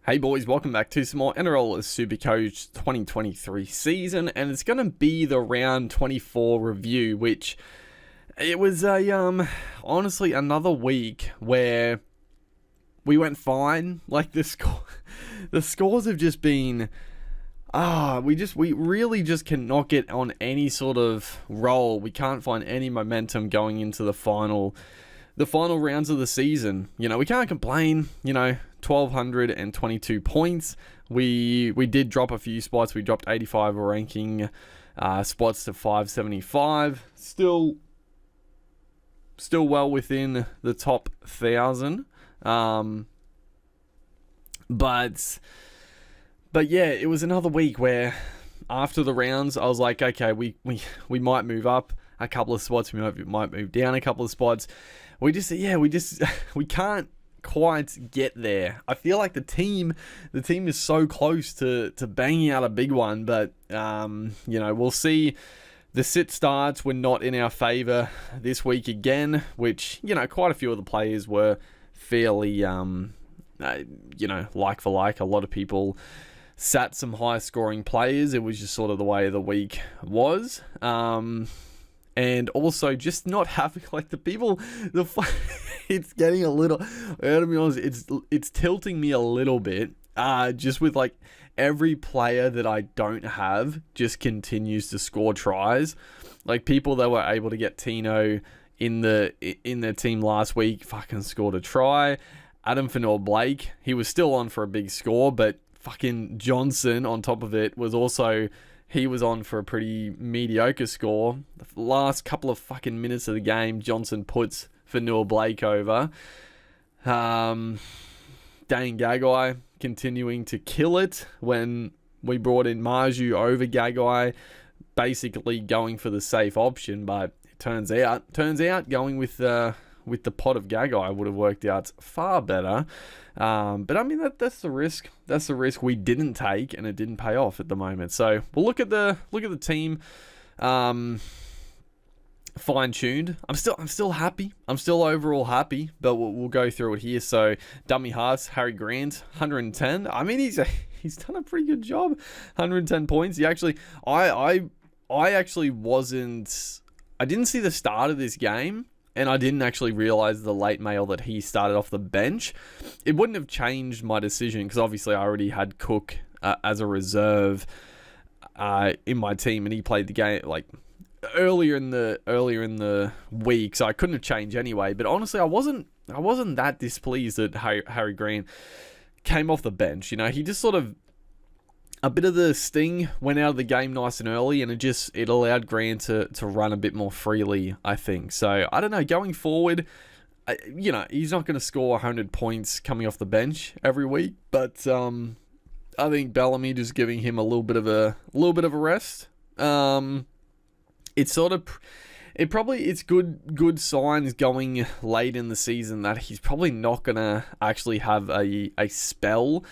Hey boys, welcome back to some more Nrl Supercoach 2023 season, and it's going to be the round 24 review, which it was honestly another week where we went fine. Like the scores have just been we really just cannot get on any sort of roll. We can't find any momentum going into the final rounds of the season. You know, we can't complain, 1,222 points. We did drop a few spots. We dropped 85 ranking spots to 575. Still well within the top 1,000. But yeah, it was another week where after the rounds, I was like, okay, we might move up a couple of spots. We might move down a couple of spots. We can't quite get there. I feel like the team is so close to banging out a big one, but we'll see. The sit starts were not in our favor this week again, which quite a few of the players were fairly like for like. A lot of people sat some high scoring players. It was just sort of the way the week was. And also just not having like it's getting a little, I gotta be honest, it's tilting me a little bit, just with like every player that I don't have just continues to score tries. Like people that were able to get Tino in their team last week fucking scored a try. Adam Nrl Blake, he was still on for a big score, but fucking Johnson on top of it he was on for a pretty mediocre score. The last couple of fucking minutes of the game, Johnson puts Nrl Blake over. Dane Gagai continuing to kill it when we brought in Marju over Gagai, basically going for the safe option, but it turns out going with the pot of Gagai would have worked out far better. But I mean that's the risk. That's the risk we didn't take, and it didn't pay off at the moment. So we'll look at the team. Fine-tuned. I'm still happy. I'm still overall happy, but we'll go through it here. So dummy halves, Harry Grant, 110. I mean he's done a pretty good job. 110 points. He actually I actually wasn't. I didn't see the start of this game. And I didn't actually realize the late mail that he started off the bench. It wouldn't have changed my decision because obviously I already had Cook as a reserve in my team, and he played the game like earlier in the week, so I couldn't have changed anyway. But honestly, I wasn't that displeased that Harry Grant came off the bench. He just sort of, a bit of the sting went out of the game nice and early, and it allowed Grant to run a bit more freely, I think. So, I don't know, going forward, he's not going to score 100 points coming off the bench every week, but I think Bellamy just giving him a little bit of a rest. It's good signs going late in the season that he's probably not going to actually have a spell,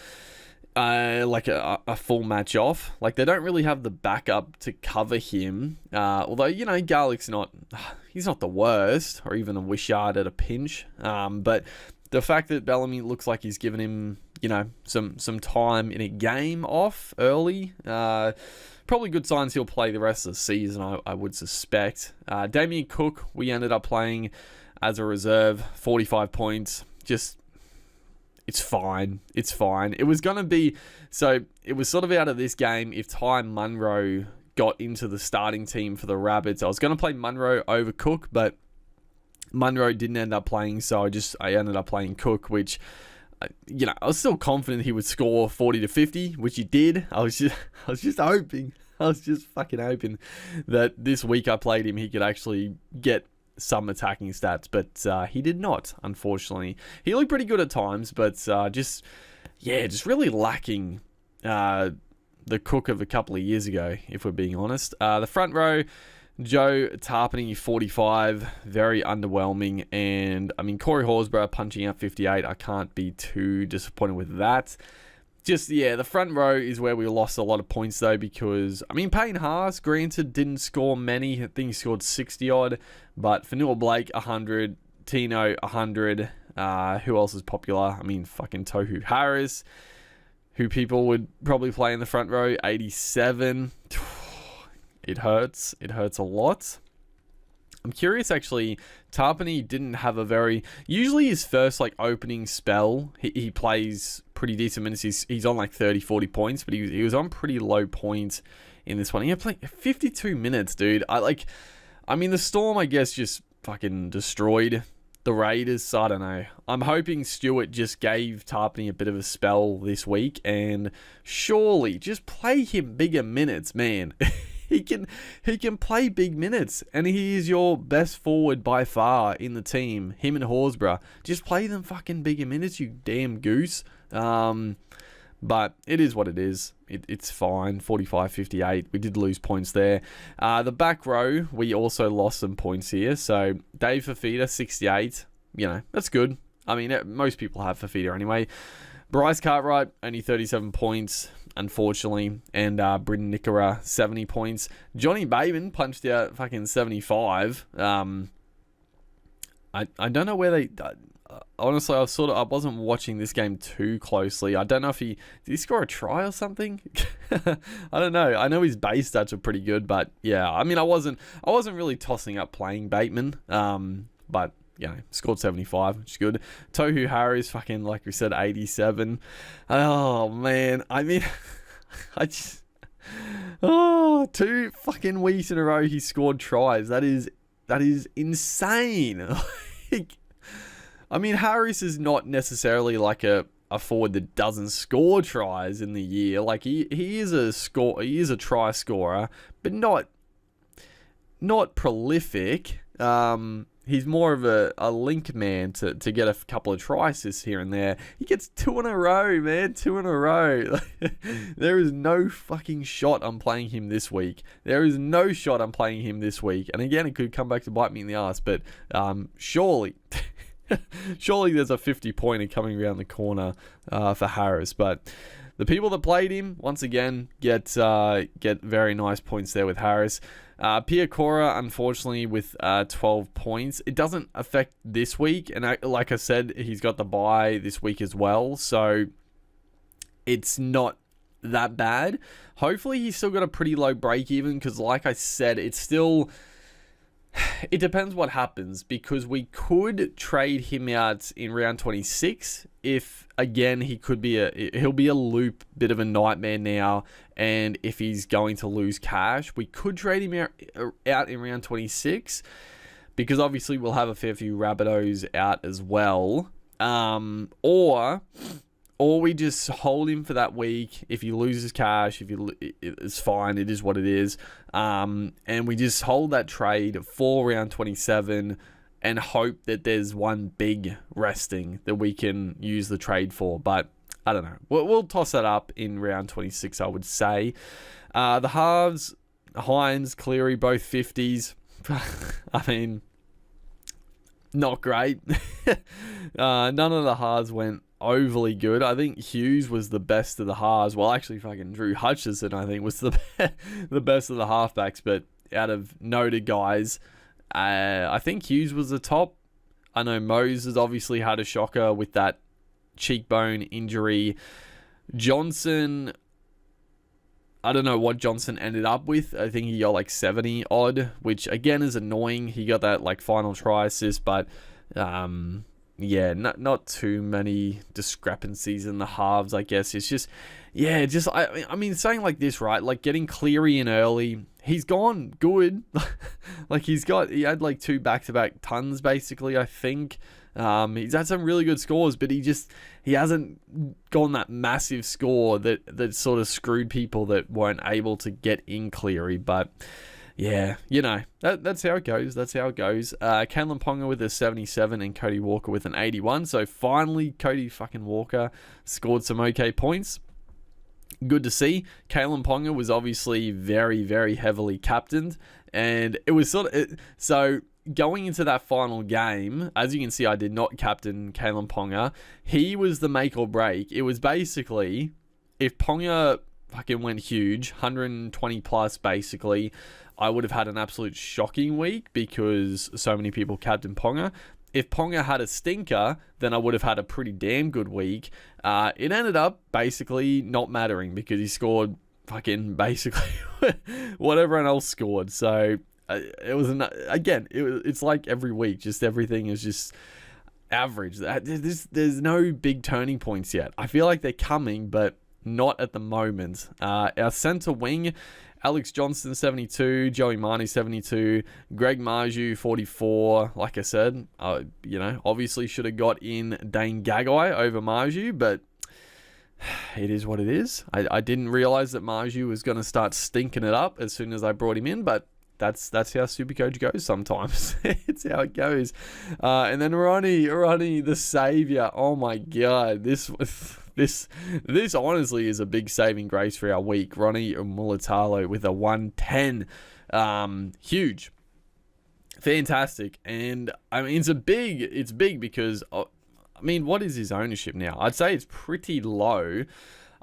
like a full match off. Like they don't really have the backup to cover him. Although Garlick's he's not the worst, or even a Wishart at a pinch. But the fact that Bellamy looks like he's given him some time in a game off early, probably good signs he'll play the rest of the season, I would suspect. Damien Cook, we ended up playing as a reserve, 45 points. It's fine. It was going to be, so it was sort of out of this game if Ty Munro got into the starting team for the Rabbits. I was going to play Munro over Cook, but Munro didn't end up playing, so I ended up playing Cook, which, I was still confident he would score 40 to 50, which he did. I was just hoping. I was just fucking hoping that this week I played him, he could actually get some attacking stats, but he did not, unfortunately. He looked pretty good at times, but just really lacking the Cook of a couple of years ago, if we're being honest. The front row, Joe Tarpany, 45, very underwhelming, and I mean Corey Horsburgh punching out 58. I can't be too disappointed with that. The front row is where we lost a lot of points though, because Payne Haas, granted, didn't score many. I think he scored 60 odd, but for Nrl Blake 100, Tino 100. Who else is popular? Fucking Tohu Harris. who people would probably play in the front row, 87. It hurts. It hurts a lot. I'm curious, actually, Tarpany didn't have a very... Usually his first, like, opening spell, he plays pretty decent minutes. He's on, like, 30, 40 points, but he was on pretty low points in this one. He played 52 minutes, dude. I mean, the Storm, I guess, just fucking destroyed the Raiders. So I don't know. I'm hoping Stewart just gave Tarpany a bit of a spell this week, and surely just play him bigger minutes, man. He can play big minutes, and he is your best forward by far in the team. Him and Horsburgh. Just play them fucking bigger minutes, you damn goose. But it is what it is. It's fine. 45-58. We did lose points there. The back row, we also lost some points here. So Dave Fafita, 68. You know, that's good. I mean, most people have Fafita anyway. Bryce Cartwright, only 37 points, unfortunately. And Britton Nickera, 70 points. Johnny Bateman punched out fucking 75. I don't know where they... honestly, I wasn't watching this game too closely. I don't know if did he score a try or something? I don't know. I know his base stats are pretty good, but yeah, I mean, I wasn't really tossing up playing Bateman. But you know, scored 75, which is good. Tohu Harris, fucking, like we said, 87. Oh man, I mean, two fucking weeks in a row he scored tries. That is insane. I mean, Harris is not necessarily like a forward that doesn't score tries in the year. Like he is a try scorer, but not prolific. He's more of a link man to get a couple of tries here and there. He gets 2 in a row, man. 2 in a row. There is no fucking shot I'm playing him this week. There is no shot I'm playing him this week. And again, it could come back to bite me in the ass, but surely... Surely there's a 50-pointer coming around the corner for Harris. But the people that played him, once again, get very nice points there with Harris. Pia Cora, unfortunately, with 12 points. It doesn't affect this week. And like I said, he's got the bye this week as well. So it's not that bad. Hopefully he's still got a pretty low break even, because like I said, it's still... It depends what happens, because we could trade him out in round 26 if, again, he'll be a loop, bit of a nightmare now, and if he's going to lose cash, we could trade him out in round 26, because obviously we'll have a fair few Rabbitohs out as well, or we just hold him for that week. If he loses cash, it's fine. It is what it is. And we just hold that trade for round 27 and hope that there's one big resting that we can use the trade for. But I don't know. We'll toss that up in round 26, I would say. The halves, Hines, Cleary, both 50s. I mean, not great. None of the halves went overly good. I think Hughes was the best of the halves. Well, actually, fucking Drew Hutchison, I think, was the best of the halfbacks. But out of noted guys, I think Hughes was the top. I know Mose has obviously had a shocker with that cheekbone injury. Johnson, I don't know what Johnson ended up with. I think he got like 70 odd, which again is annoying. He got that like final try assist, but yeah, not too many discrepancies in the halves, I guess. It's just, yeah, I mean, saying like this, right? Like getting Cleary in early, he's gone good. Like he had like 2 back-to-back tons, basically, I think. He's had some really good scores, but he hasn't gone that massive score that sort of screwed people that weren't able to get in Cleary. But yeah, you know, that's how it goes. That's how it goes. Kalen Ponga with a 77 and Cody Walker with an 81. So finally, Cody fucking Walker scored some okay points. Good to see. Kalen Ponga was obviously very, very heavily captained, and it was so going into that final game, as you can see, I did not captain Kalen Ponga. He was the make or break. It was basically, if Ponga fucking went huge, 120 plus basically, I would have had an absolute shocking week because so many people captained Ponga. if Ponga had a stinker, then I would have had a pretty damn good week. It ended up basically not mattering because he scored fucking basically what everyone else scored. So it was it's like every week, just everything is just average. There's no big turning points yet. I feel like they're coming, but not at the moment. Our centre wing, Alex Johnston 72, Joey Marnie 72, Greg Marju 44. Like I said, obviously should have got in Dane Gagai over Marju, but it is what it is. I didn't realise that Marju was going to start stinking it up as soon as I brought him in, but that's how Supercoach goes sometimes. It's how it goes. And then Ronnie the saviour. Oh my God, this honestly is a big saving grace for our week. Ronnie Mulatalo with a 110. Huge. Fantastic. And I mean, it's big because, what is his ownership now? I'd say it's pretty low.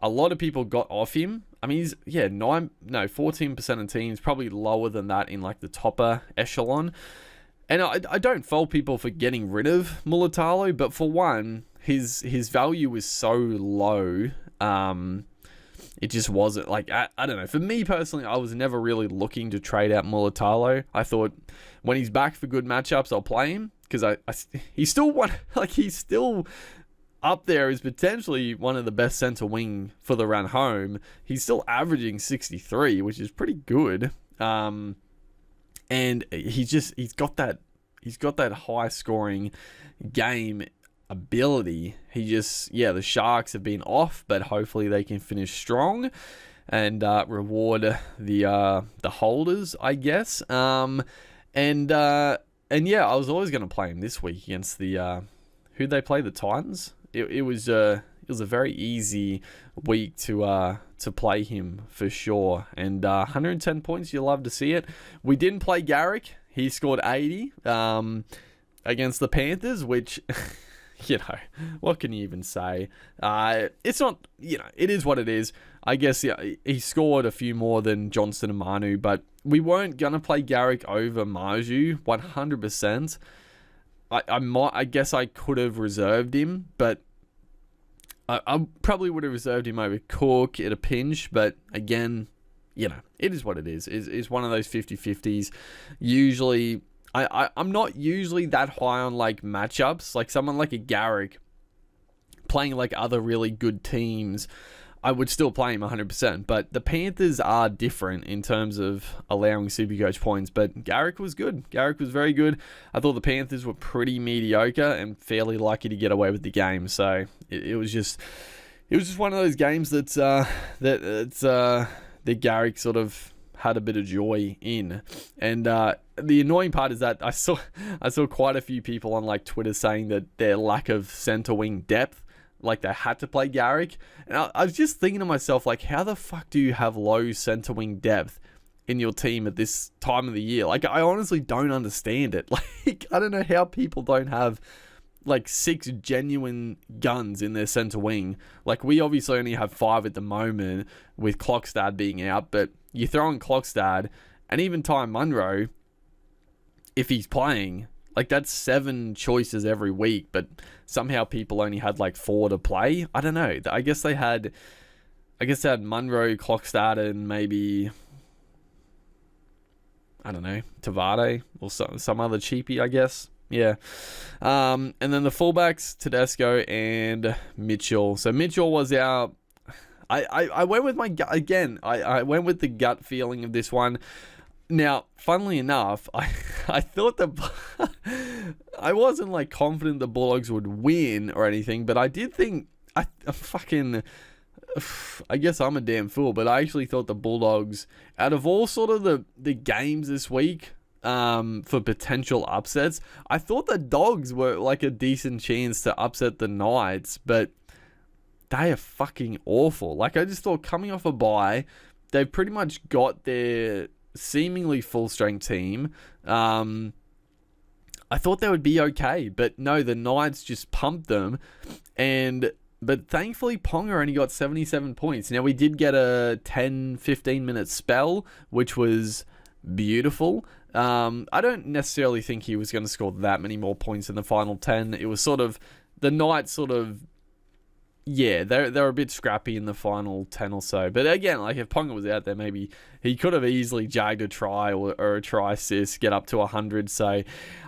A lot of people got off him. I mean, he's, 14% of teams, probably lower than that in like the topper echelon. And I don't fault people for getting rid of Mulatalo, but for one, his value was so low. It just wasn't like, I don't know. For me personally, I was never really looking to trade out Mulatalo. I thought when he's back for good matchups, I'll play him because he's still he's still up there as potentially one of the best centre wing for the run home. He's still averaging 63, which is pretty good. And he's got that high scoring game ability. The Sharks have been off, but hopefully they can finish strong and reward the holders, I guess. I was always going to play him this week against the who'd they play? The Titans. It was a very easy week to play him for sure. And 110 points, you love to see it. We didn't play Garrick. He scored 80 against the Panthers, which, what can you even say? It's not, it is what it is. I guess he scored a few more than Johnston and Manu, but we weren't going to play Garrick over Marju 100%. I guess I could have reserved him, but I probably would have reserved him over Cook at a pinch. But again, it is what it is. It's one of those 50-50s. Usually, I'm not usually that high on like matchups. Like someone like a Garrick playing like other really good teams, I would still play him 100%. But the Panthers are different in terms of allowing Supercoach points. But Garrick was good. Garrick was very good. I thought the Panthers were pretty mediocre and fairly lucky to get away with the game. So it was just one of those games that Garrick sort of had a bit of joy in. And the annoying part is that I saw quite a few people on like Twitter saying that their lack of centre wing depth, like they had to play Garrick. And I was just thinking to myself, like, how the fuck do you have low centre wing depth in your team at this time of the year? Like, I honestly don't understand it. Like, I don't know how people don't have like 6 genuine guns in their centre wing. Like, we obviously only have 5 at the moment with Clockstad being out, but you throw in Clockstad and even Ty Munro, if he's playing, like that's 7 choices every week, but somehow people only had like 4 to play. I don't know. I guess they had Munro, Clockstad, and maybe, I don't know, Tavade or some other cheapie, I guess. Yeah. And then the fullbacks, Tedesco and Mitchell. So Mitchell was our... I went with my gut again. I went with the gut feeling of this one. Now, funnily enough, I thought I wasn't like confident the Bulldogs would win or anything, but I did think I guess I'm a damn fool, but I actually thought the Bulldogs, out of all sort of the games this week, for potential upsets, I thought the Dogs were like a decent chance to upset the Knights, but they are fucking awful. Like, I just thought coming off a bye, they've pretty much got their seemingly full strength team. I thought they would be okay, but no, the Knights just pumped them, but thankfully Ponga only got 77 points. Now, we did get a 10-15 minute spell, which was beautiful. I don't necessarily think he was going to score that many more points in the final 10. It was sort of, the Knights sort of, yeah, they're a bit scrappy in the final 10 or so. But again, like if Ponga was out there, maybe he could have easily jagged a try or a try assist, get up to 100. So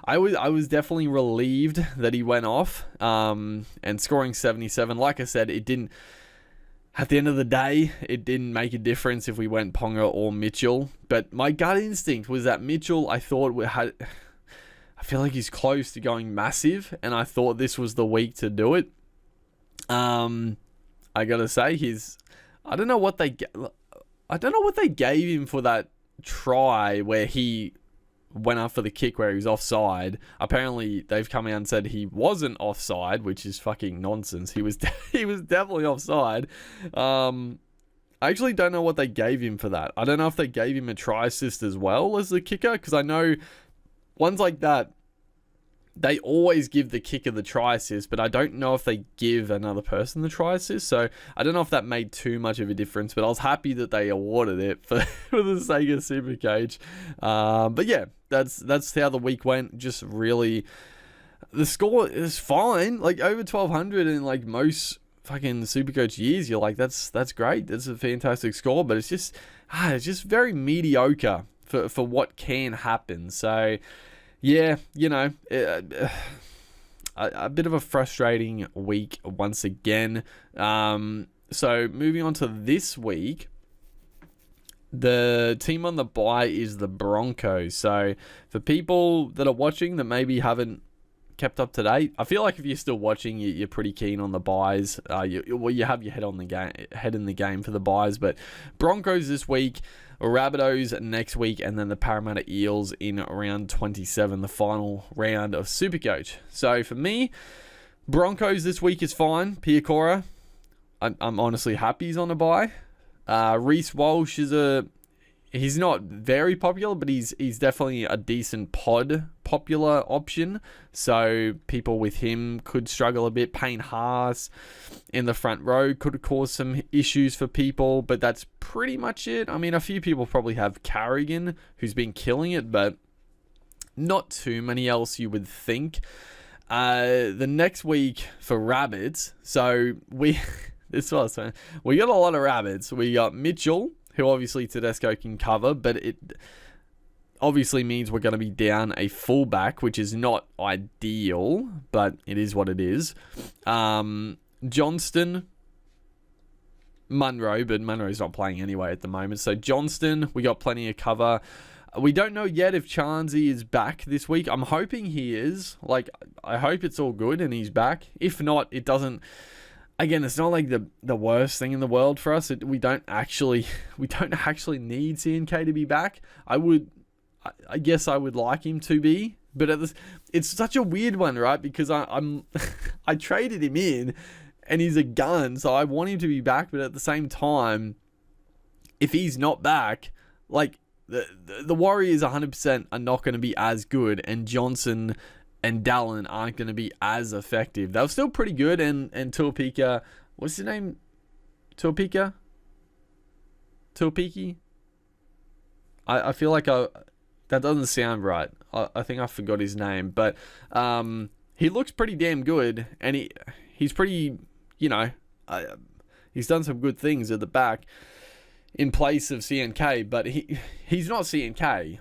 I was definitely relieved that he went off, and scoring 77. Like I said, it didn't, at the end of the day, it didn't make a difference if we went Ponga or Mitchell. But my gut instinct was that Mitchell, I I feel like he's close to going massive, and I thought this was the week to do it. I gotta say, I don't know what they gave him for that try where he went up for the kick where he was offside. Apparently, they've come out and said he wasn't offside, which is fucking nonsense. He was definitely offside. I actually don't know what they gave him for that. I don't know if they gave him a try assist as well as the kicker, because I know ones like that, they always give the kicker the try assist, but I don't know if they give another person the try assist. So I don't know if that made too much of a difference, but I was happy that they awarded it for the sake of Supercoach. But yeah, that's how the week went. Just really, the score is fine. Like over 1,200 in like most fucking Supercoach years, you're like, that's great. That's a fantastic score, but it's just very mediocre for what can happen. So yeah, you know, a bit of a frustrating week once again. So moving on to this week, the team on the bye is the Broncos. So for people that are watching that maybe haven't kept up to date, I feel like if you're still watching, you're pretty keen on the buys. You have your head in the game for the buys. But Broncos this week, Rabbitohs next week, and then the Parramatta Eels in round 27, the final round of Supercoach. So for me, Broncos this week is fine. Piakora, I'm honestly happy he's on a bye. Reece Walsh he's not very popular, but he's definitely a decent popular option. So people with him could struggle a bit. Payne Haas in the front row could cause some issues for people, but that's pretty much it. I mean, a few people probably have Carrigan, who's been killing it, but not too many else you would think. The next week for Rabbits, so we got a lot of Rabbits. We got Mitchell, who obviously Tedesco can cover, but it obviously means we're going to be down a fullback, which is not ideal, but it is what it is. Johnston, Munro, but Munro's not playing anyway at the moment. So Johnston, we got plenty of cover. We don't know yet if Charnsey is back this week. I'm hoping he is. Like, I hope it's all good and he's back. If not, it doesn't. Again, it's not like the worst thing in the world for us. We don't actually need CNK to be back. I guess I would like him to be, but it's such a weird one, right? Because I traded him in, and he's a gun, so I want him to be back. But at the same time, if he's not back, like the Warriors 100% are not going to be as good, and Johnson and Dallin aren't going to be as effective. They were still pretty good, and Tuapika, what's his name? Tuapiki? I feel like that doesn't sound right. I think I forgot his name, but he looks pretty damn good, and he's pretty, he's done some good things at the back in place of CNK, but he's not CNK.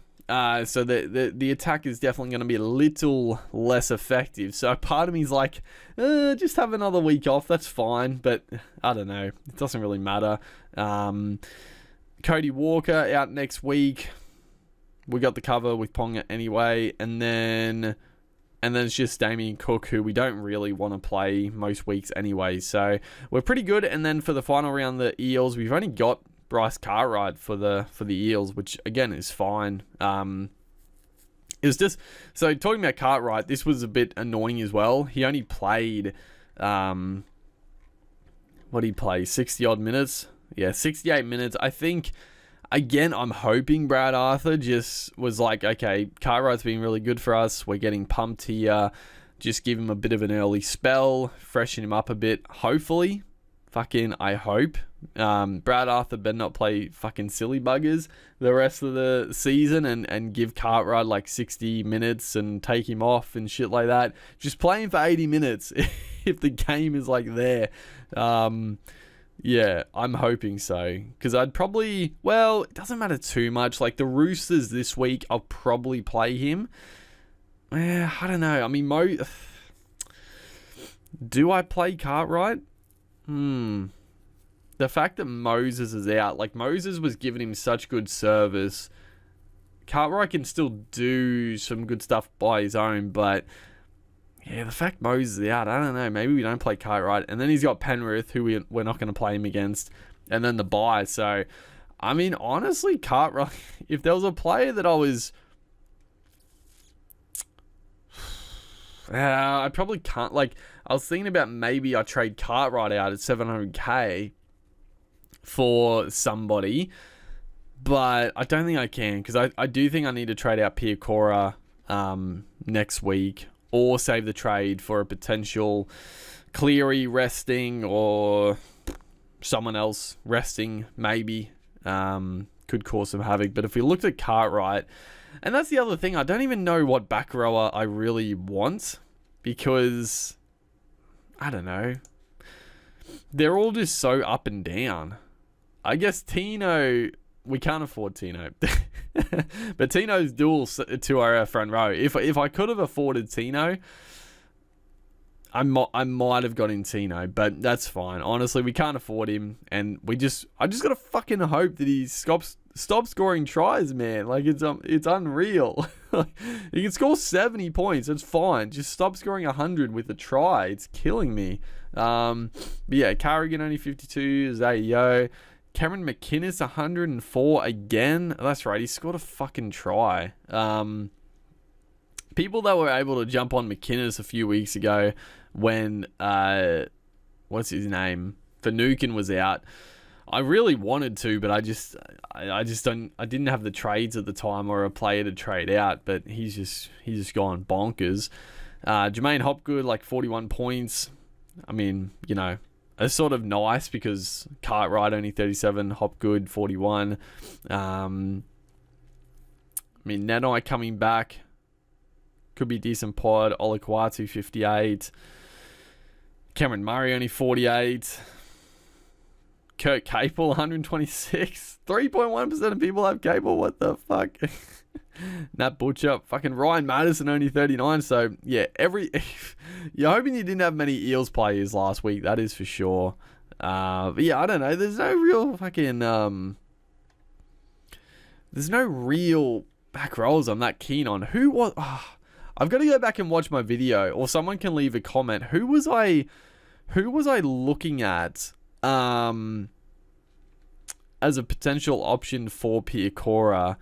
So the attack is definitely going to be a little less effective. So part of me is like, just have another week off. That's fine. But I don't know. It doesn't really matter. Cody Walker out next week. We got the cover with Ponga anyway. And then it's just Damien Cook, who we don't really want to play most weeks anyway. So we're pretty good. And then for the final round, the Eels, we've only got Bryce Cartwright for the Eels, which again is fine. It was just, so talking about Cartwright, this was a bit annoying as well. He only played what did he play, 60 odd minutes? Yeah, 68 minutes. I think, again, I'm hoping Brad Arthur just was like, okay, Cartwright's been really good for us, we're getting pumped here, just give him a bit of an early spell, freshen him up a bit, hopefully. Fucking, I hope. Brad Arthur better not play fucking silly buggers the rest of the season and give Cartwright like 60 minutes and take him off and shit like that. Just play him for 80 minutes if the game is like there. Yeah, I'm hoping so. Because I'd probably... Well, it doesn't matter too much. Like, the Roosters this week, I'll probably play him. I don't know. I mean, do I play Cartwright? The fact that Moses is out... Like, Moses was giving him such good service. Cartwright can still do some good stuff by his own, but... Yeah, the fact Moses is out, I don't know. Maybe we don't play Cartwright. And then he's got Penrith, who we're not going to play him against. And then the bye. So, I mean, honestly, Cartwright... If there was a player that I was... I probably can't... Like, I was thinking about maybe I trade Cartwright out at 700k for somebody. But I don't think I can. Because I do think I need to trade out Piakora next week. Or save the trade for a potential Cleary resting or someone else resting, maybe. Could cause some havoc. But if we looked at Cartwright, and that's the other thing, I don't even know what back rower I really want. Because, I don't know. They're all just so up and down. I guess Tino... We can't afford Tino. But Tino's dual to our front row. If I could have afforded Tino, I might have got in Tino, but that's fine. Honestly, we can't afford him, and I just gotta fucking hope that he stops scoring tries, man. Like, it's unreal. He can score 70 points. It's fine. Just stop scoring 100 with a try. It's killing me. But yeah, Carrigan only 52. Zayo. Cameron McInnes, 104 again. That's right, he scored a fucking try. People that were able to jump on McInnes a few weeks ago when, what's his name? Finucane was out. I really wanted to, but I didn't have the trades at the time or a player to trade out, but he's just gone bonkers. Jermaine Hopgood, like 41 points. I mean, you know, it's sort of nice because Cartwright only 37, Hopgood 41. I mean, Nanai coming back could be decent pod. Olakwatu 58. Cameron Murray only 48. Kurt Capel 126. 3.1% of people have Capel. What the fuck? Nat Butcher, fucking Ryan Madison only 39. So yeah, you're hoping you didn't have many Eels players last week. That is for sure. But yeah, I don't know. There's no real fucking there's no real back rolls I'm that keen on. Who was? I've got to go back and watch my video, or someone can leave a comment. Who was I looking at as a potential option for Piakora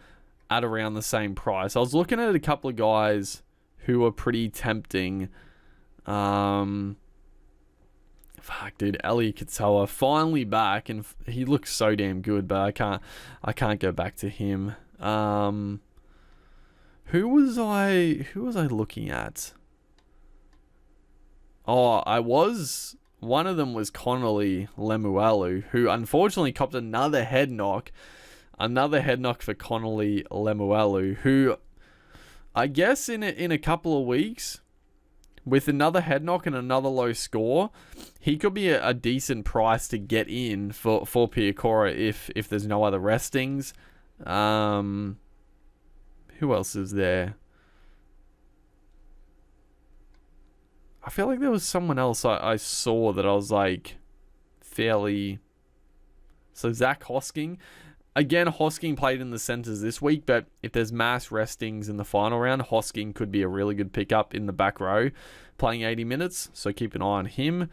at around the same price? I was looking at a couple of guys who were pretty tempting. Fuck, dude, Ellie Katoa finally back, and he looks so damn good, but I can't go back to him. Who was I looking at? One of them was Connolly Lemuelu, who unfortunately copped another head knock. Another head knock for Connolly Lemuelu, who I guess in a couple of weeks, with another head knock and another low score, he could be a decent price to get in for Piakora if there's no other restings. Who else is there? I feel like there was someone else I saw that I was like fairly... So Zach Hosking. Again, Hosking played in the centres this week, but if there's mass restings in the final round, Hosking could be a really good pickup in the back row, playing 80 minutes. So keep an eye on him.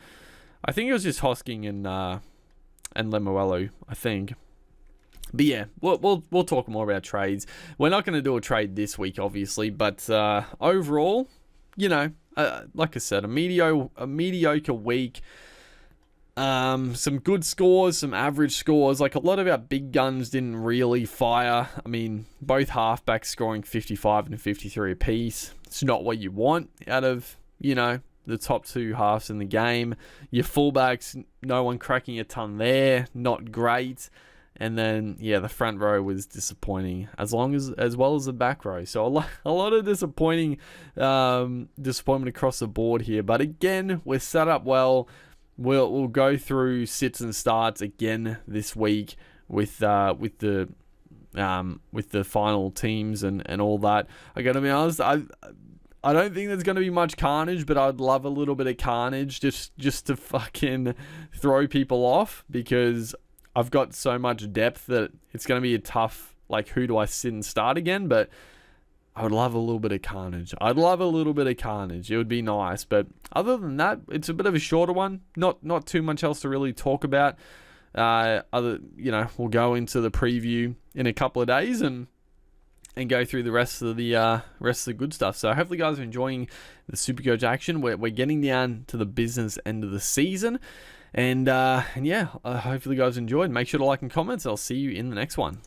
I think it was just Hosking and Lemuelu, I think. But yeah, we'll talk more about trades. We're not going to do a trade this week, obviously, but overall, you know, like I said, a mediocre week. Some good scores, some average scores. Like, a lot of our big guns didn't really fire. I mean, both halfbacks scoring 55 and 53 apiece. It's not what you want out of, you know, the top two halves in the game. Your fullbacks, no one cracking a ton there, not great. And then, yeah, the front row was disappointing, as well as the back row. So a lot of disappointment across the board here. But again, we're set up well. We'll go through sits and starts again this week with the final teams and all that. I gotta be honest, I don't think there's gonna be much carnage, but I'd love a little bit of carnage just to fucking throw people off, because I've got so much depth that it's going to be a tough, like, who do I sit and start again? But I would love a little bit of carnage. It would be nice. But other than that, it's a bit of a shorter one. Not too much else to really talk about. We'll go into the preview in a couple of days and go through the rest of the good stuff. So hopefully you guys are enjoying the Supercoach action. We're getting down to the business end of the season. And hopefully you guys enjoyed. Make sure to like and comment. I'll see you in the next one.